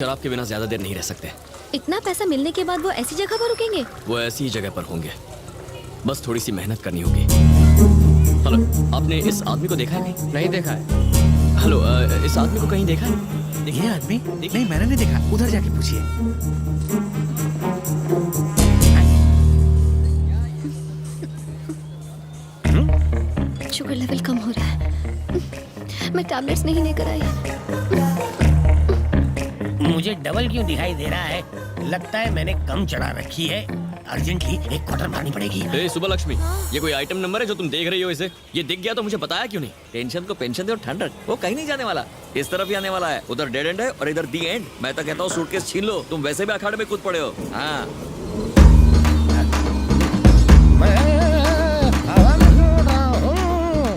शराब के बिना ज्यादा देर नहीं रह सकते। इतना पैसा मिलने के बाद वो ऐसी जगह पर रुकेंगे? वो ऐसी ही जगह पर होंगे, बस थोड़ी सी मेहनत करनी होगी। हेलो, आपने इस आदमी को देखा है कहीं? नहीं देखा है। हेलो, इस आदमी को कहीं देखा है? ये आदमी? नहीं, मैंने नहीं देखा। उधर जाके पूछिए। शुगर लेवल कम हो रहा है। मैं टैबलेट्स नहीं लेकर आई। मुझे डबल क्यों दिखाई दे रहा है? लगता है मैंने कम चढ़ा रखी है। अर्जेंटली एक क्वार्टर मारनी पड़ेगी। ए सुबह लक्ष्मी, ये कोई आइटम नंबर है जो तुम देख रही हो? इसे ये दिख गया तो मुझे बताया क्यों नहीं? टेंशन को पेंशन दे और ठंड रख, वो कहीं नहीं जाने वाला, इस तरफ ही आने वाला है। उधर डेड एंड है और इधर दी एंड। मैं तो कहता हूँ सूटकेस छीन लो, तुम वैसे भी अखाड़े में कूद पड़े हो। हाँ,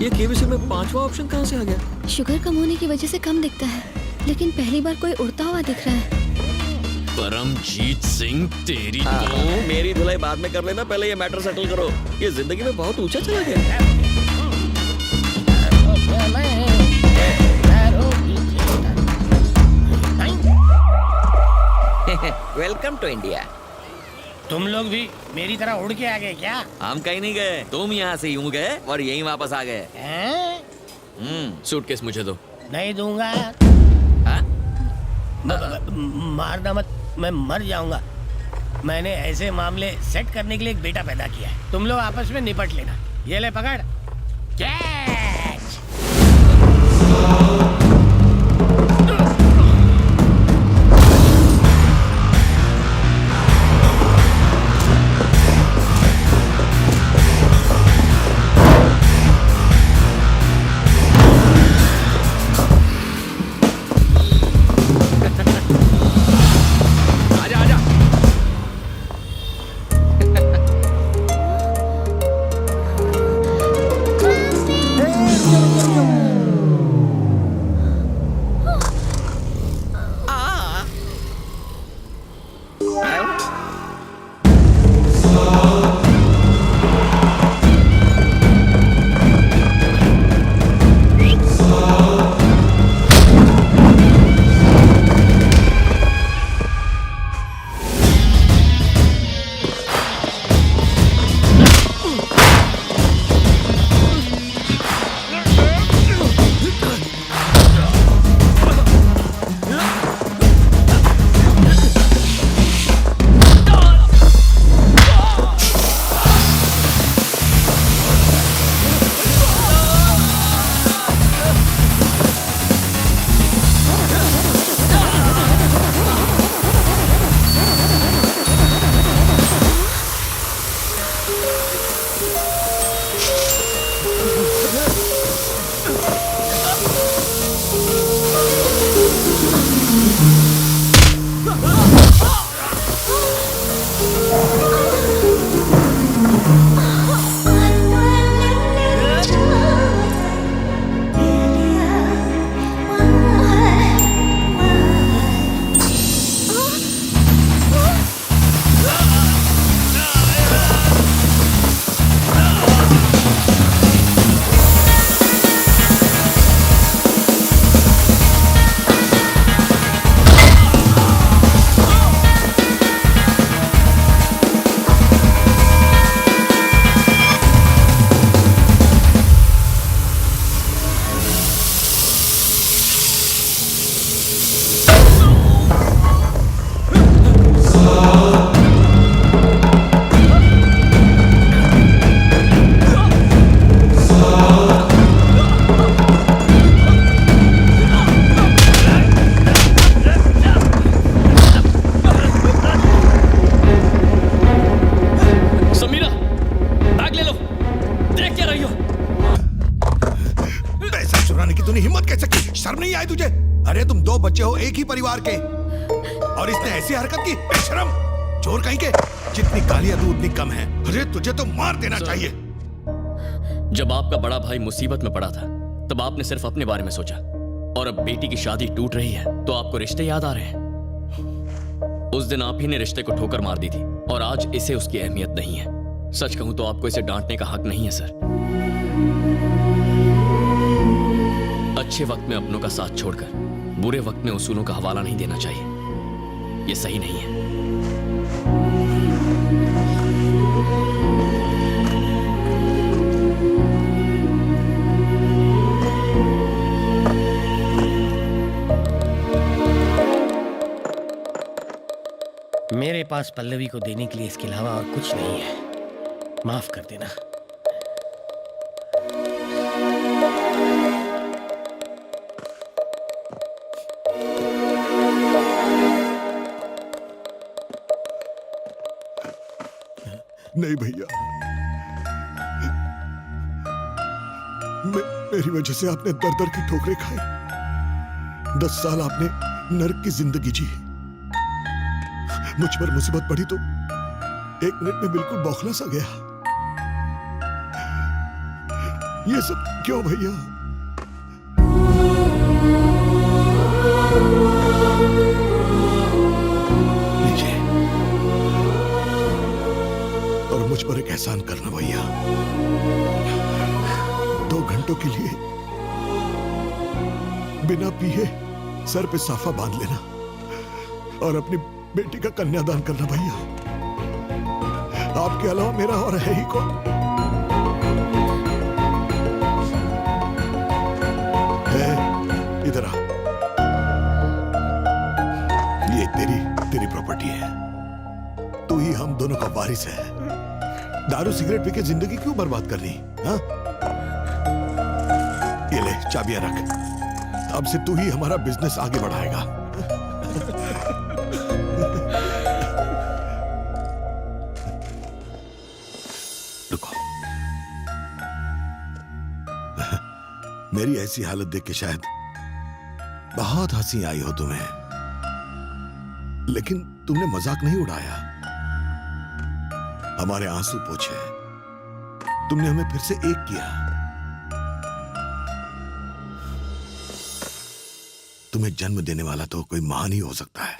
ये केबीसी में 5वां ऑप्शन कहाँ से आ गया? शुगर कम होने की वजह से कम दिखता है, लेकिन पहली बार कोई उड़ता हुआ दिख रहा है। परमजीत सिंह, तेरी तो मेरी धुलाई बाद में कर लेना, पहले ये मैटर सेटल करो। ये जिंदगी में बहुत ऊंचा चला गया। Welcome to India. तुम लोग भी मेरी तरह उड़ के आ गए क्या? हम कहीं नहीं गए, तुम यहाँ से यूं गए और यहीं वापस आ गए। सूटकेस मुझे दो। नहीं दूंगा। हाँ? मारना मत, मैं मर जाऊंगा। मैंने ऐसे मामले सेट करने के लिए एक बेटा पैदा किया है। तुम लोग आपस में निपट लेना। ये ले पकड़, कैच। शर्म नहीं आई तुझे? अरे तुम दो बच्चे हो एक ही परिवार के, और इसने ऐसी हरकत की। बेशरम चोर कहीं के। जितनी गालियां दूं उतनी कम है। अरे तुझे तो मार देना चाहिए। जब आपका बड़ा भाई मुसीबत में पड़ा था तब आपने सिर्फ अपने बारे में सोचा, और अब बेटी की शादी टूट रही है तो आपको रिश्ते याद आ रहे हैं। उस दिन आप ही ने रिश्ते को ठोकर मार दी थी और आज इसे उसकी अहमियत नहीं है। सच कहूं तो आपको इसे डांटने का हक नहीं है सर। अच्छे वक्त में अपनों का साथ छोड़कर बुरे वक्त में उसूलों का हवाला नहीं देना चाहिए। ये सही नहीं है। मेरे पास पल्लवी को देने के लिए इसके अलावा और कुछ नहीं है। माफ कर देना। नहीं भैया, मेरी वजह से आपने दर दर की ठोकरें खाई। 10 साल आपने नर्क की जिंदगी जी। मुझ पर मुसीबत पड़ी तो 1 मिनट में बिल्कुल बौखला सा गया। ये सब क्यों भैया? लीजिए, और मुझ पर एक एहसान करना भैया। 2 घंटों के लिए बिना पिए सर पे साफा बांध लेना और अपनी बेटी का कन्यादान करना भैया। आपके अलावा मेरा और है ही कौन? है, इधर आ। ये तेरी प्रॉपर्टी है। तू ही हम दोनों का वारिस है। दारू सिगरेट पी के जिंदगी क्यों बर्बाद करनी? हाँ? ये ले, चाबियां रख। अब से तू ही हमारा बिजनेस आगे बढ़ाएगा। रुको। मेरी ऐसी हालत देख के शायद बहुत हंसी आई हो तुम्हें, लेकिन तुमने मजाक नहीं उड़ाया। हमारे आंसू पोंछे, तुमने हमें फिर से एक किया। तुम्हें जन्म देने वाला तो कोई महान ही हो सकता है।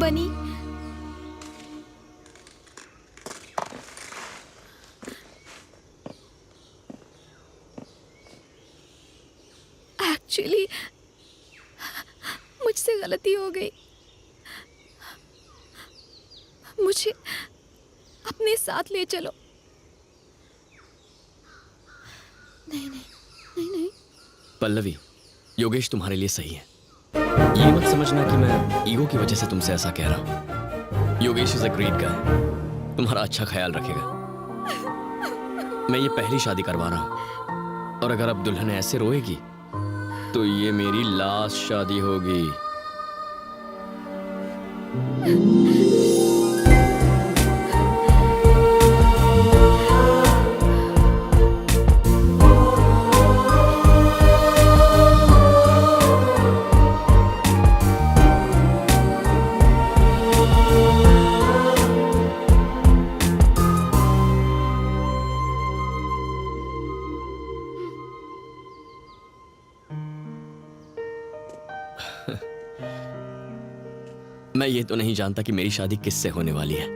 बनी, एक्चुअली मुझसे गलती हो गई। मुझे अपने साथ ले चलो। नहीं नहीं नहीं नहीं। पल्लवी, योगेश तुम्हारे लिए सही है। ये मत समझना कि मैं ईगो की वजह से तुमसे ऐसा कह रहा हूं। Yogesh is a great guy, तुम्हारा अच्छा ख्याल रखेगा। मैं ये पहली शादी करवा रहा हूं, और अगर अब दुल्हन ऐसे रोएगी तो ये मेरी लास्ट शादी होगी। मैं ये तो नहीं जानता कि मेरी शादी किससे होने वाली है,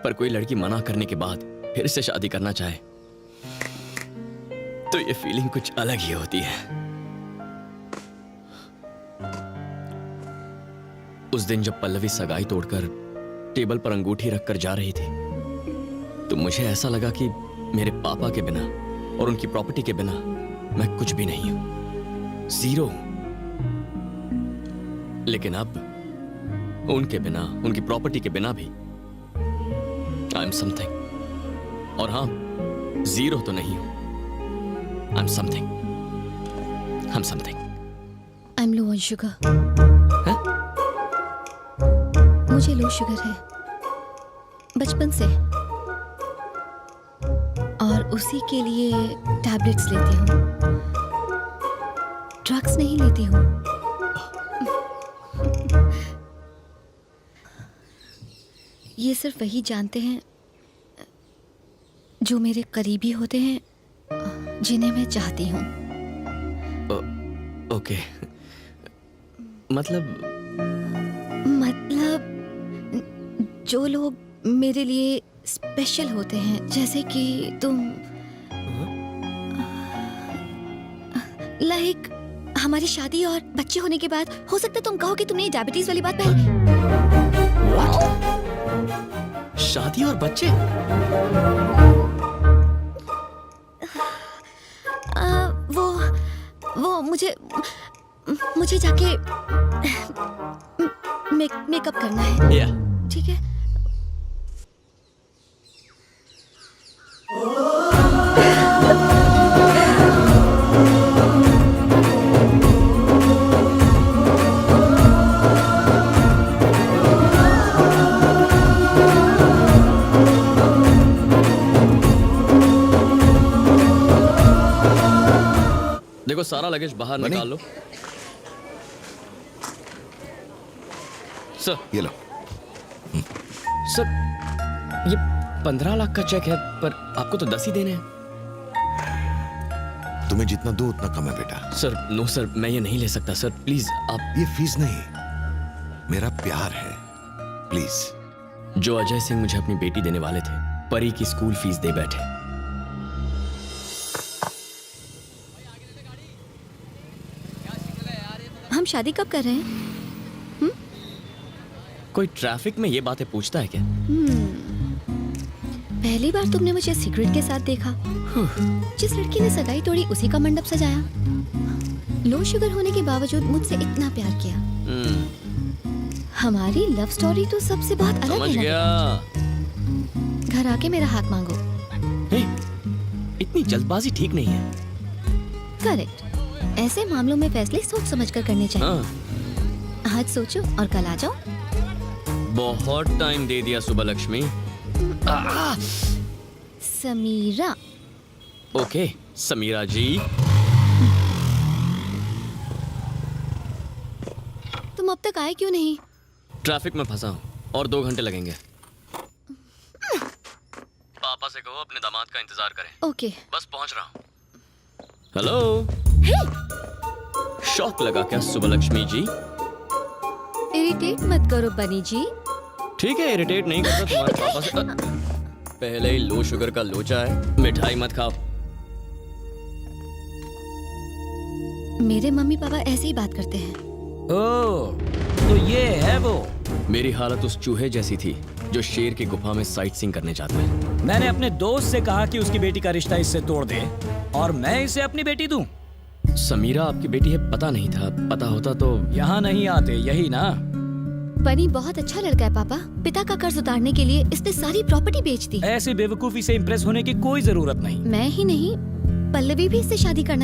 पर कोई लड़की मना करने के बाद फिर से शादी करना चाहे तो ये फीलिंग कुछ अलग ही होती है। उस दिन जब पल्लवी सगाई तोड़कर टेबल पर अंगूठी रखकर जा रही थी तो मुझे ऐसा लगा कि मेरे पापा के बिना और उनकी प्रॉपर्टी के बिना मैं कुछ भी नहीं हूं, जीरो। लेकिन अब उनके बिना, उनकी प्रॉपर्टी के बिना भी आई एम समथिंग। और हाँ, जीरो तो नहीं हूं, I am something. I am something. I am low on sugar. मुझे लो शुगर है बचपन से, और उसी के लिए टैबलेट्स लेती हूँ, ड्रग्स नहीं लेती हूँ। ये सिर्फ वही जानते हैं जो मेरे करीबी होते हैं, जिन्हें मैं चाहती हूँ। ओके, मतलब जो लोग मेरे लिए स्पेशल होते हैं, जैसे कि तुम। लाइक हमारी शादी और बच्चे होने के बाद हो सकता है तुम कहो कि तुमने ये डायबिटीज वाली बात पहले। शादी और बच्चे? वो मुझे जाके मेकअप करना है। या ठीक है। देखो, सारा लगेज बाहर निकाल लो। सर, ये लो। सर, ये 15 लाख का चेक है, पर आपको तो 10 ही देने हैं। तुम्हें जितना दो उतना कम है बेटा। सर, नो सर, मैं ये नहीं ले सकता सर, प्लीज आप। ये फीस नहीं, मेरा प्यार है, प्लीज। जो अजय सिंह मुझे अपनी बेटी देने वाले थे, परी की स्कूल फीस दे बैठे। हम शादी कब कर रहे हैं? कोई ट्रैफिक में ये बातें पूछता है क्या? पहली बार तुमने मुझे सिगरेट के साथ देखा। जिस लड़की ने सगाई तोड़ी उसी का मंडप सजाया। लो शुगर होने के बावजूद मुझसे इतना प्यार किया। हमारी लव स्टोरी तो सबसे बहुत अलग समझ है ना? गया। घर आके मेरा हाथ मांगो। हे, इतनी जल्दबाजी ठीक नहीं है। करेक्ट। ऐसे मामलों में फैसले सोच समझकर करने चाहिए। हाँ, आज सोचो और कल आ जाओ। बहुत टाइम दे दिया सुबह लक्ष्मी। समीरा। ओके समीरा जी। तुम अब तक आए क्यों नहीं? ट्रैफिक में फंसा हूँ और 2 घंटे लगेंगे। पापा से कहो अपने दामाद का इंतजार करें। ओके। बस पहुंच रहा हूँ। हेलो। शौक लगा क्या सुबह लक्ष्मी जी? इरिटेट मत करो बनी जी। ठीक है, इरिटेट नहीं करता तुम्हारे पापा से। पहले ही लो शुगर का लोचा है, मिठाई मत खाओ। मेरे मम्मी पापा ऐसे ही बात करते हैं। ओह, तो ये है वो। मेरी हालत उस चूहे जैसी थी जो शेर की गुफा में साइट सीइंग करने जाता है। मैंने अपने दोस्त से कहा कि उसकी बेटी का रिश्ता इससे तोड़ दे और मैं इसे अपनी बेटी दूं। समीरा आपकी बेटी है, पता नहीं था। पता होता तो। यहाँ नहीं आते, यही ना? बनी बहुत अच्छा लड़का है पापा। पिता का कर्ज उतारने के लिए इसने सारी प्रॉपर्टी बेच दी। ऐसी बेवकूफी से इम्प्रेस होने की कोई जरूरत नहीं। मैं ही नहीं, पल्लवी भी इससे शादी करना